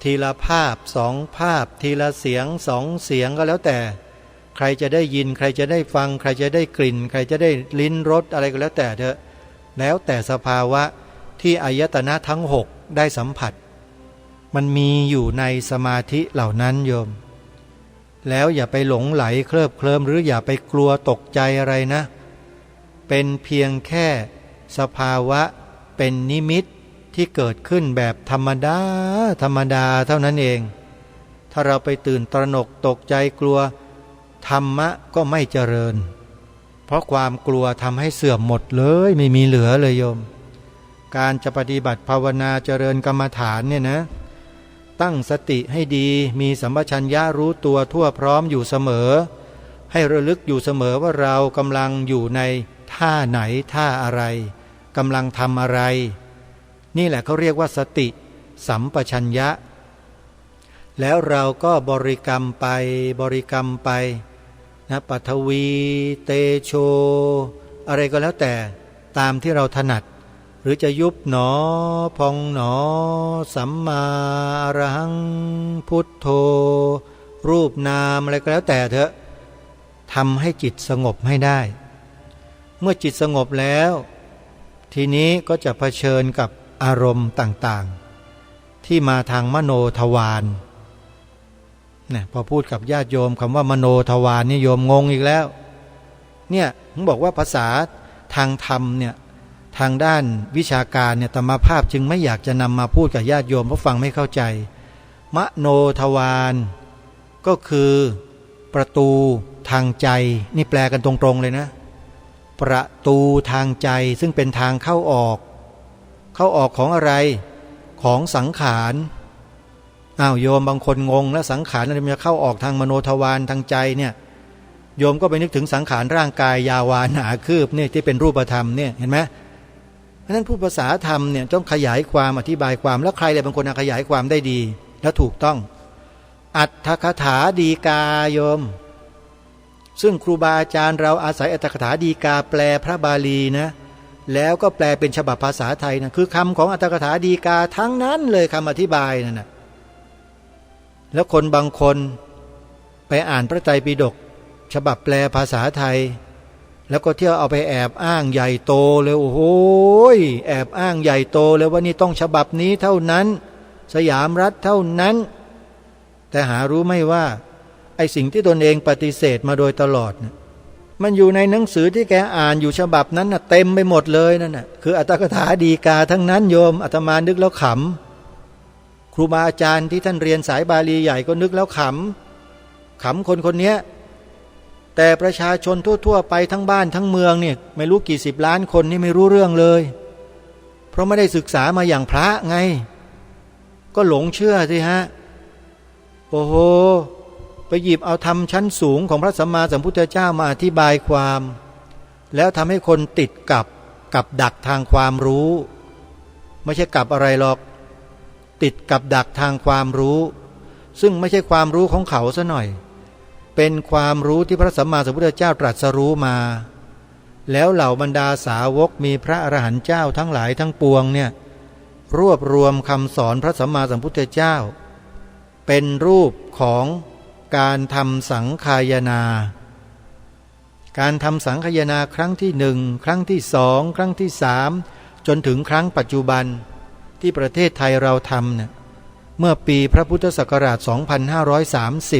ทีละภาพ2ภาพทีละเสียง2เสียงก็แล้วแต่ใครจะได้ยินใครจะได้ฟังใครจะได้กลิ่นใครจะได้ลิ้นรสอะไรก็แล้วแต่เถอะแล้วแต่สภาวะที่อายตนะทั้ง6ได้สัมผัสมันมีอยู่ในสมาธิเหล่านั้นโยมแล้วอย่าไปหลงไหลเคลิบเคลิ้มหรืออย่าไปกลัวตกใจอะไรนะเป็นเพียงแค่สภาวะเป็นนิมิตที่เกิดขึ้นแบบธรรมดาเท่านั้นเองถ้าเราไปตื่นตระหนกตกใจกลัว ธรรมะก็ไม่เจริญเพราะความกลัวทำให้เสื่อมหมดเลยไม่มีเหลือเลยโยมการจะปฏิบัติภาวนาเจริญกรรมฐานเนี่ยนะตั้งสติให้ดีมีสัมปชัญญะรู้ตัวทั่วพร้อมอยู่เสมอให้ระลึกอยู่เสมอว่าเรากำลังอยู่ในท่าไหนท่าอะไรกำลังทำอะไรนี่แหละเขาเรียกว่าสติสัมปชัญญะแล้วเราก็บริกรรมไปนะปัทวีเตโชอะไรก็แล้วแต่ตามที่เราถนัดหรือจะยุบหนอพองหนอสัมมาอรหังพุทโธรูปนามอะไรก็แล้วแต่เถอะทำให้จิตสงบให้ได้เมื่อจิตสงบแล้วทีนี้ก็จะเผชิญกับอารมณ์ต่างๆที่มาทางมโนทวารเนี่ยพอพูดกับญาติโยมคำว่ามโนทวารนี่โยมงงอีกแล้วเนี่ยผมบอกว่าภาษาทางธรรมเนี่ยทางด้านวิชาการเนี่ยธรรมภาพจึงไม่อยากจะนำมาพูดกับญาติโยมเพราะฟังไม่เข้าใจมโนทวารก็คือประตูทางใจนี่แปลกันตรงๆเลยนะประตูทางใจซึ่งเป็นทางเข้าออกของอะไรของสังขารโยมบางคนงงแล้วสังขารมันจะเข้าออกทางมโนทวารทางใจเนี่ยโยมก็ไปนึกถึงสังขารร่างกายยาวาหนาคืบเนี่ยที่เป็นรูปธรรมเนี่ยเห็นไหมเพราะฉะนั้นผู้ภาษาธรรมเนี่ยต้องขยายความอธิบายความแล้วใครเลยบางคนขยายความได้ดีและถูกต้องอัตถกถาดีกาโยมซึ่งครูบาอาจารย์เราอาศัยอัตถกถาดีกาแปลพระบาลีนะแล้วก็แปลเป็นฉบับภาษาไทยนะคือคำของอัตถกถาดีกาทั้งนั้นเลยคำอธิบายนั่นนะแล้วคนบางคนไปอ่านพระไตรปิฎกฉบับแปลภาษาไทยแล้วก็เที่ยวเอาไปแอบอ้างใหญ่โตเลยโอ้โหแอบอ้างใหญ่โตเลยว่านี่ต้องฉบับนี้เท่านั้นสยามรัฐเท่านั้นแต่หารู้ไม่ว่าไอ้สิ่งที่ตนเองปฏิเสธมาโดยตลอดนะมันอยู่ในหนังสือที่แกอ่านอยู่ฉบับนั้นนะเต็มไปหมดเลยนั่นนะคืออัตถกถาดีกาทั้งนั้นโยมอาตมานึกแล้วขำครูบาอาจารย์ที่ท่านเรียนสายบาลีใหญ่ก็นึกแล้วขำคนนี้แต่ประชาชนทั่วๆไปทั้งบ้านทั้งเมืองเนี่ยไม่รู้กี่สิบล้านคนนี่ไม่รู้เรื่องเลยเพราะไม่ได้ศึกษามาอย่างพระไงก็หลงเชื่อสิฮะโอ้โหไปหยิบเอาธรรมชั้นสูงของพระสัมมาสัมพุทธเจ้ามาอธิบายความแล้วทำให้คนติดกับดักทางความรู้ไม่ใช่กับอะไรหรอกติดกับดักทางความรู้ซึ่งไม่ใช่ความรู้ของเขาซะหน่อยเป็นความรู้ที่พระสัมมาสัมพุทธเจ้าตรัสรู้มาแล้วเหล่าบรรดาสาวกมีพระอรหันต์เจ้าทั้งหลายทั้งปวงเนี่ยรวบรวมคำสอนพระสัมมาสัมพุทธเจ้าเป็นรูปของการทำสังฆายนาการทำสังฆายนาครั้งที่หนึ่งครั้งที่สองครั้งที่สามจนถึงครั้งปัจจุบันที่ประเทศไทยเราทำเนี่ยเมื่อปีพระพุทธศักราช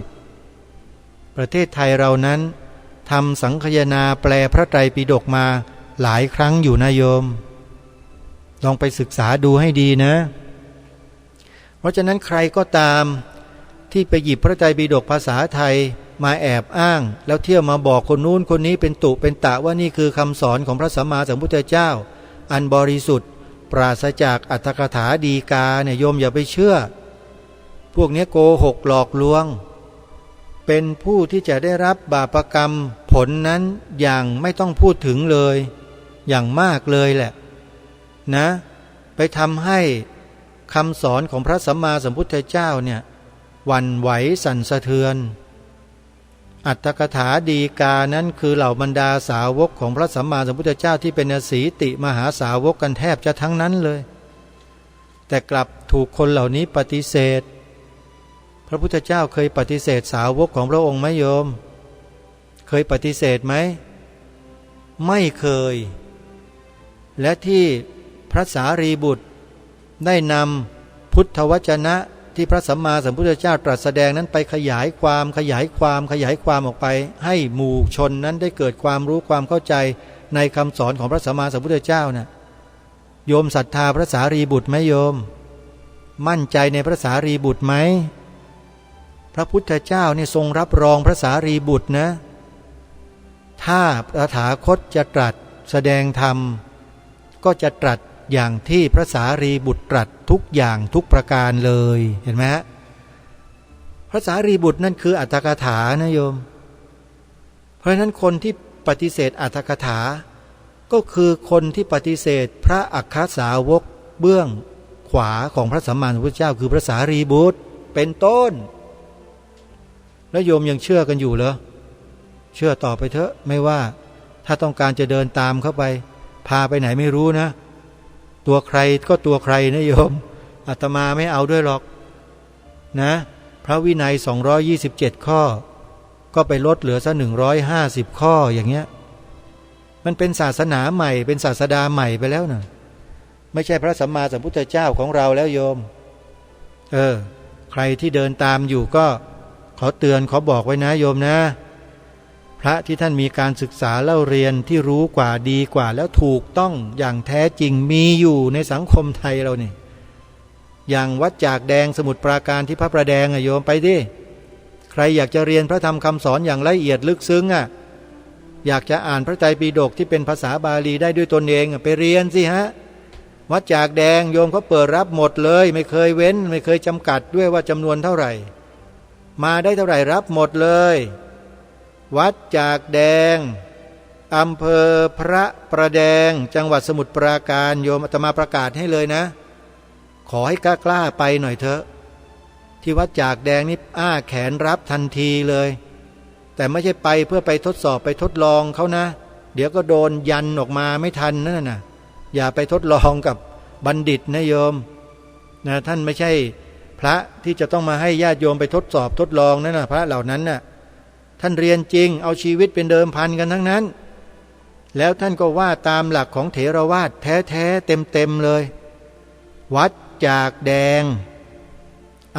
2530 ประเทศไทยเรานั้นทำสังฆายนาแปลพระไตรปิฎกมาหลายครั้งอยู่นะโยมลองไปศึกษาดูให้ดีนะเพราะฉะนั้นใครก็ตามที่ไปหยิบพระไตรปิฎกภาษาไทยมาแอบอ้างแล้วเที่ยวมาบอกคนนู้นคนนี้เป็นตุเป็นตะว่านี่คือคำสอนของพระสัมมาสัมพุทธเจ้าอันบริสุทธิ์ปราศจากอัตถกถาดีกาเนี่ยโยมอย่าไปเชื่อพวกนี้โกหกหลอกลวงเป็นผู้ที่จะได้รับบาปกรรมผลนั้นอย่างไม่ต้องพูดถึงเลยอย่างมากเลยแหละนะไปทำให้คำสอนของพระสัมมาสัมพุทธเจ้าเนี่ยหวั่นไหวสั่นสะเทือนอัตถกถาดีกานั้นคือเหล่าบรรดาสาวกของพระสัมมาสัมพุทธเจ้าที่เป็นอสีติมหาสาวกกันแทบจะทั้งนั้นเลยแต่กลับถูกคนเหล่านี้ปฏิเสธพระพุทธเจ้าเคยปฏิเสธสาวกของพระองค์ไหมโยมเคยปฏิเสธไหมไม่เคยและที่พระสารีบุตรได้นำพุทธวจนะที่พระสัมมาสัมพุทธเจ้าตรัสแสดงนั้นไปขยายความออกไปให้หมู่ชนนั้นได้เกิดความรู้ความเข้าใจในคำสอนของพระสัมมาสัมพุทธเจ้านะโยมศรัทธาพระสารีบุตรไหมโยมมั่นใจในพระสารีบุตรไหม พระพุทธเจ้าเนี่ยทรงรับรองพระสารีบุตรนะถ้าตถาคตจะตรัสแสดงธรรมก็จะตรัสอย่างที่พระสารีบุตรตรัสทุกอย่างทุกประการเลยเห็นไหมฮะพระสารีบุตรนั่นคืออรรถกถานะโยมเพราะฉะนั้นคนที่ปฏิเสธอรรถกถาก็คือคนที่ปฏิเสธพระอัคคสาวกเบื้องขวาของพระสัมมาสัมพุทธเจ้าคือพระสารีบุตรเป็นต้นแล้วโยมยังเชื่อกันอยู่เหรอเชื่อต่อไปเถอะไม่ว่าถ้าต้องการจะเดินตามเข้าไปพาไปไหนไม่รู้นะตัวใครก็ตัวใครนะโยมอาตมาไม่เอาด้วยหรอกนะพระวินัย227ข้อก็ไปลดเหลือซะ150ข้ออย่างเงี้ยมันเป็นศาสนาใหม่เป็นศาสดาใหม่ไปแล้วนะไม่ใช่พระสัมมาสัมพุทธเจ้าของเราแล้วโยมใครที่เดินตามอยู่ก็ขอเตือนขอบอกไว้นะโยมนะพระที่ท่านมีการศึกษาเล่าเรียนที่รู้กว่าดีกว่าแล้วถูกต้องอย่างแท้จริงมีอยู่ในสังคมไทยเรานี่อย่างวัดจากแดงสมุทรปราการที่พระประแดงโยมไปดิใครอยากจะเรียนพระธรรมคำสอนอย่างละเอียดลึกซึ้งอยากจะอ่านพระไตรปิฎกที่เป็นภาษาบาลีได้ด้วยตนเองไปเรียนสิฮะวัดจากแดงโยมเขาเปิดรับหมดเลยไม่เคยเว้นไม่เคยจำกัดด้วยว่าจำนวนเท่าไหร่มาได้เท่าไหร่รับหมดเลยวัดจากแดงอำเภอพระประแดงจังหวัดสมุทรปราการโยมอาตมาประกาศให้เลยนะขอให้กล้าไปหน่อยเถอะที่วัดจากแดงนี่อ้าแขนรับทันทีเลยแต่ไม่ใช่ไปเพื่อไปทดสอบไปทดลองเขานะเดี๋ยวก็โดนยันออกมาไม่ทันนั่นน่ะอย่าไปทดลองกับบัณฑิตนะโยมนะท่านไม่ใช่พระที่จะต้องมาให้ญาติโยมไปทดสอบทดลองนั่นน่ะพระเหล่านั้นน่ะท่านเรียนจริงเอาชีวิตเป็นเดิมพันกันทั้งนั้นแล้วท่านก็ว่าตามหลักของเถรวาทแท้ๆเต็มเลยวัดจากแดง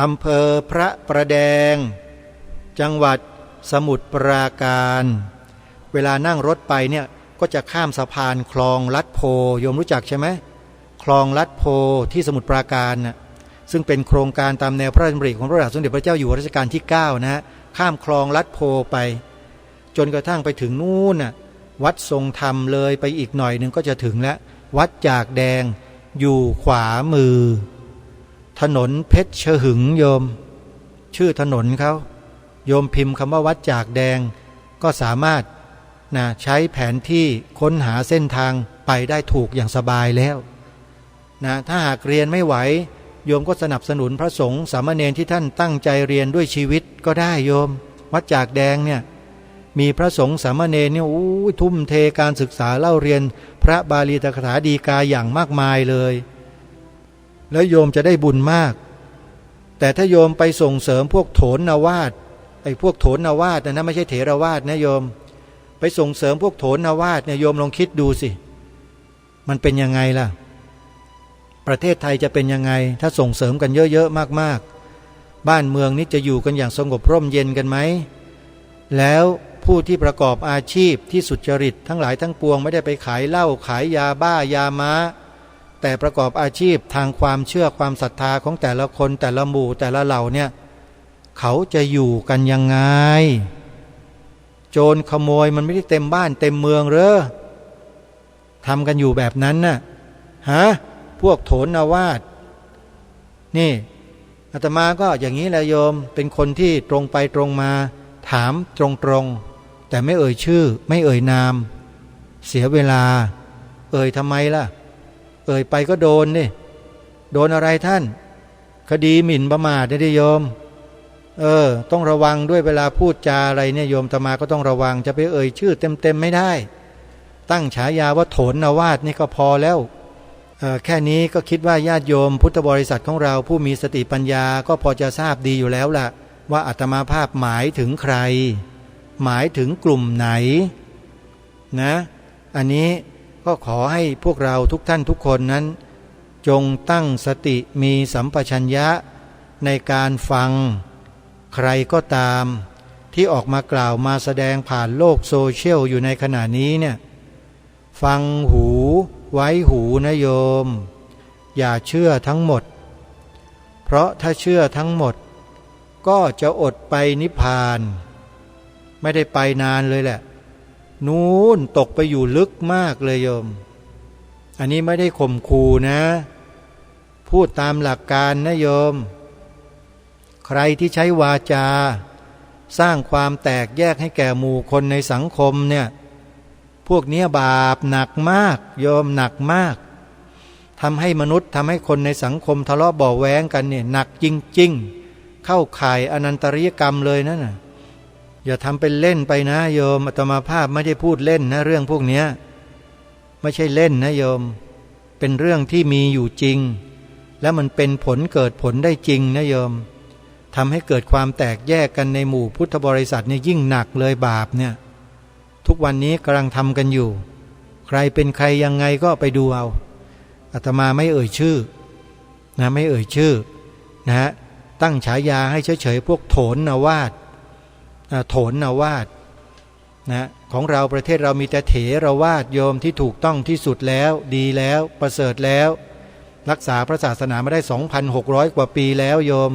อำเภอพระประแดงจังหวัดสมุทรปราการเวลานั่งรถไปเนี่ยก็จะข้ามสะพานคลองลัดโพโยมรู้จักใช่ไหมคลองลัดโพที่สมุทรปราการน่ะซึ่งเป็นโครงการตามแนวพระราชดำริของพระบาทสมเด็จพระเจ้าอยู่หัวรัชกาลที่9นะฮะข้ามคลองลัดโพไปจนกระทั่งไปถึงนู่นน่ะวัดทรงธรรมเลยไปอีกหน่อยหนึ่งก็จะถึงแล้ววัดจากแดงอยู่ขวามือถนนเพชรหึงโยมชื่อถนนเขาโยมพิมพ์คำว่าวัดจากแดงก็สามารถใช้แผนที่ค้นหาเส้นทางไปได้ถูกอย่างสบายแล้วถ้าหากเรียนไม่ไหวโยมก็สนับสนุนพระสงฆ์สามเณรที่ท่านตั้งใจเรียนด้วยชีวิตก็ได้โยมวัดจากแดงเนี่ยมีพระสงฆ์สามเณรเนี่ยทุ่มเทการศึกษาเล่าเรียนพระบาลีตถาฎีกาอย่างมากมายเลยแล้วโยมจะได้บุญมากแต่ถ้าโยมไปส่งเสริมพวกโถนวาทพวกโถนวาทนะไม่ใช่เถรวาทนะโยมไปส่งเสริมพวกโถนวาทเนี่ยโยมลองคิดดูสิมันเป็นยังไงล่ะประเทศไทยจะเป็นยังไงถ้าส่งเสริมกันเยอะๆมากๆบ้านเมืองนี้จะอยู่กันอย่างสงบร่มเย็นกันไหมแล้วผู้ที่ประกอบอาชีพที่สุจริตทั้งหลายทั้งปวงไม่ได้ไปขายเหล้าขายยาบ้ายาม้าแต่ประกอบอาชีพทางความเชื่อความศรัทธาของแต่ละคนแต่ละหมู่แต่ละเหล่าเนี่ยเขาจะอยู่กันยังไงโจรขโมยมันไม่ได้เต็มบ้านเต็มเมืองเหรอทำกันอยู่แบบนั้นน่ะพวกโถนวาทนี่อาตมาก็อย่างนี้แหละโยมเป็นคนที่ตรงไปตรงมาถามตรงๆแต่ไม่เอ่ยชื่อไม่เอ่ยนามเสียเวลาเอ่ยทำไมล่ะเอ่ยไปก็โดนนี่โดนอะไรท่านคดีหมิ่นประมาทได้โยมต้องระวังด้วยเวลาพูดจาอะไรเนี่ยโยมอาตมาก็ต้องระวังจะไปเอ่ยชื่อเต็มไม่ได้ตั้งฉายาว่าโถนวาทนี่ก็พอแล้วแค่นี้ก็คิดว่าญาติโยมพุทธบริษัทของเราผู้มีสติปัญญาก็พอจะทราบดีอยู่แล้วล่ะว่าอาตมาภาพหมายถึงใครหมายถึงกลุ่มไหนนะอันนี้ก็ขอให้พวกเราทุกท่านทุกคนนั้นจงตั้งสติมีสัมปชัญญะในการฟังใครก็ตามที่ออกมากล่าวมาแสดงผ่านโลกโซเชียลอยู่ในขณะนี้เนี่ยฟังหูไว้หูนะโยมอย่าเชื่อทั้งหมดเพราะถ้าเชื่อทั้งหมด ก็จะอดไปนิพพานไม่ได้ไปนานเลยแหละนู้นตกไปอยู่ลึกมากเลยโยมอันนี้ไม่ได้ข่มขู่นะพูดตามหลักการนะโยมใครที่ใช้วาจาสร้างความแตกแยกให้แก่หมู่คนในสังคมเนี่ยพวกนี้บาปหนักมากโยมหนักมากทำให้มนุษย์ทำให้คนในสังคมทะเลาะเบาะแว้งกันเนี่ยหนักจริงๆเข้าข่ายอนันตริยกรรมเลยนั่นน่ะอย่าทำเป็นเล่นไปนะโยมอาตมาภาพไม่ได้พูดเล่นนะเรื่องพวกนี้ไม่ใช่เล่นนะโยมเป็นเรื่องที่มีอยู่จริงและมันเป็นผลเกิดผลได้จริงนะโยมทำให้เกิดความแตกแยกกันในหมู่พุทธบริษัทเนี่ยยิ่งหนักเลยบาปเนี่ยทุกวันนี้กำลังทำกันอยู่ใครเป็นใครยังไงก็ไปดูเอาอาตมาไม่เอ่ยชื่อนะไม่เอ่ยชื่อนะฮะตั้งฉายาให้เฉยๆพวกโถนนวาทโถนนวาทนะของเราประเทศเรามีแต่เถรวาทโยมที่ถูกต้องที่สุดแล้วดีแล้วประเสริฐแล้วรักษาพระศาสนามาได้ 2,600 กว่าปีแล้วโยม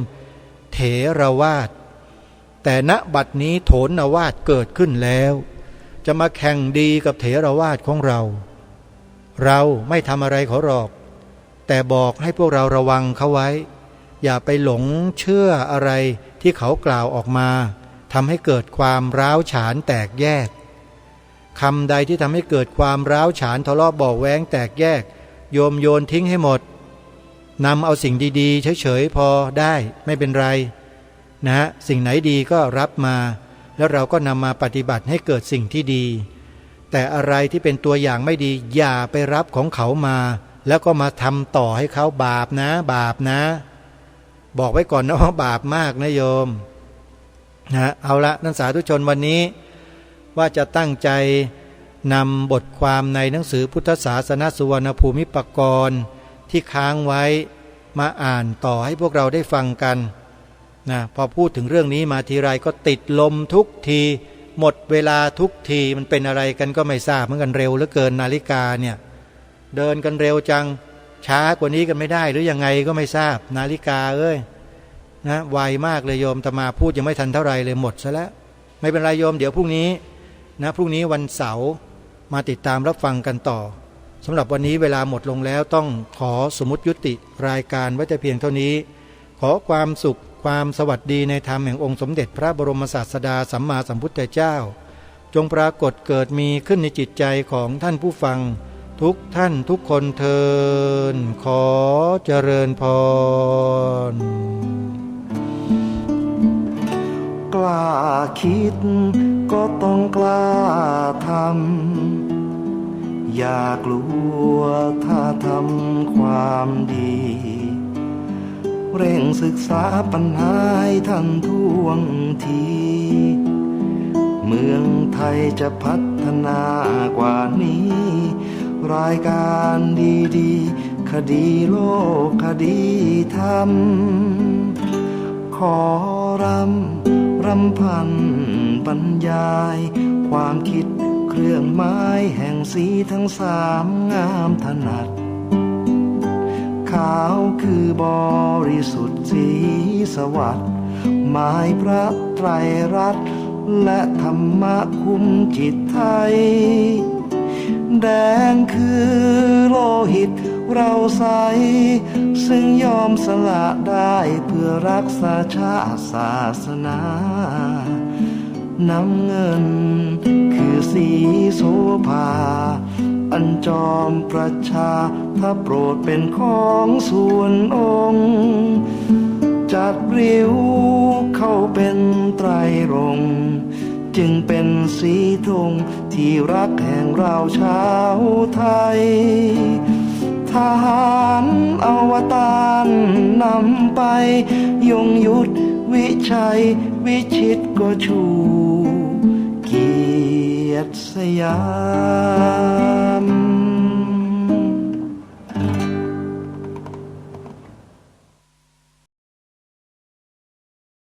เถรวาทแต่ณบัดนี้โถนนวาทเกิดขึ้นแล้วจะมาแข่งดีกับเถรวาทของเราไม่ทำอะไรเขาหรอกแต่บอกให้พวกเราระวังเขาไว้อย่าไปหลงเชื่ออะไรที่เขากล่าวออกมาทำให้เกิดความร้าวฉานแตกแยกคำใดที่ทำให้เกิดความร้าวฉานทะเลาะเบาะแว้งแตกแยกโยมโยนทิ้งให้หมดนำเอาสิ่งดีๆเฉยๆพอได้ไม่เป็นไรนะสิ่งไหนดีก็รับมาแล้วเราก็นำมาปฏิบัติให้เกิดสิ่งที่ดีแต่อะไรที่เป็นตัวอย่างไม่ดีอย่าไปรับของเขามาแล้วก็มาทำต่อให้เขาบาปนะบาปนะบอกไว้ก่อนนะว่าบาปมากนะโยมนะเอาละนักศึกษาทุกชนวันนี้ว่าจะตั้งใจนำบทความในหนังสือพุทธศาสนสุวรรณภูมิปกรณ์ที่ค้างไว้มาอ่านต่อให้พวกเราได้ฟังกันนะพอพูดถึงเรื่องนี้มาทีไรก็ติดลมทุกทีหมดเวลาทุกทีมันเป็นอะไรกันก็ไม่ทราบเหมือนกันเร็วเหลือเกินนาฬิกาเนี่ยเดินกันเร็วจังช้ากว่านี้กันไม่ได้หรือยังไงก็ไม่ทราบนาฬิกานะไวมากเลยโยมแต่มาพูดยังไม่ทันเท่าไรเลยหมดซะแล้วไม่เป็นไรโยมเดี๋ยวพรุ่งนี้นะพรุ่งนี้วันเสาร์มาติดตามรับฟังกันต่อสำหรับวันนี้เวลาหมดลงแล้วต้องขอสมมุติยุติรายการไว้แต่เพียงเท่านี้ขอความสุขความสวัสดีในธรรมแห่งองค์สมเด็จพระบรมศาสดาสัมมาสัมพุทธเจ้าจงปรากฏเกิดมีขึ้นในจิตใจของท่านผู้ฟังทุกท่านทุกคนเทินขอเจริญพรกล้าคิดก็ต้องกล้าทำอย่ากลัวถ้าทำความดีเร่งศึกษาปัญหาให้ทันท่วงทีเมืองไทยจะพัฒนากว่านี้รายการดีๆคดีโลกคดีธรรมขอรำพันบรรยายความคิดเครื่องหมายแห่งสีทั้งสามงามถนัดขาวคือบริสุทธิ์สีสวัสดิ์หมายพระไตรรัตน์และธรรมะคุ้มจิตไทยแดงคือโลหิตเราใสซึ่งยอมสละได้เพื่อรักษาชาติศาสนาน้ำเงินคือสีโสภาอันจอมประชาถ้าโปรดเป็นของส่วนองค์จัดริ้วเข้าเป็นไตรรงค์จึงเป็นสีธงที่รักแห่งเราชาวไทยทหารอวตารนำไปยงยุทธวิชัยวิชิตก็ชูเกียรติสยาม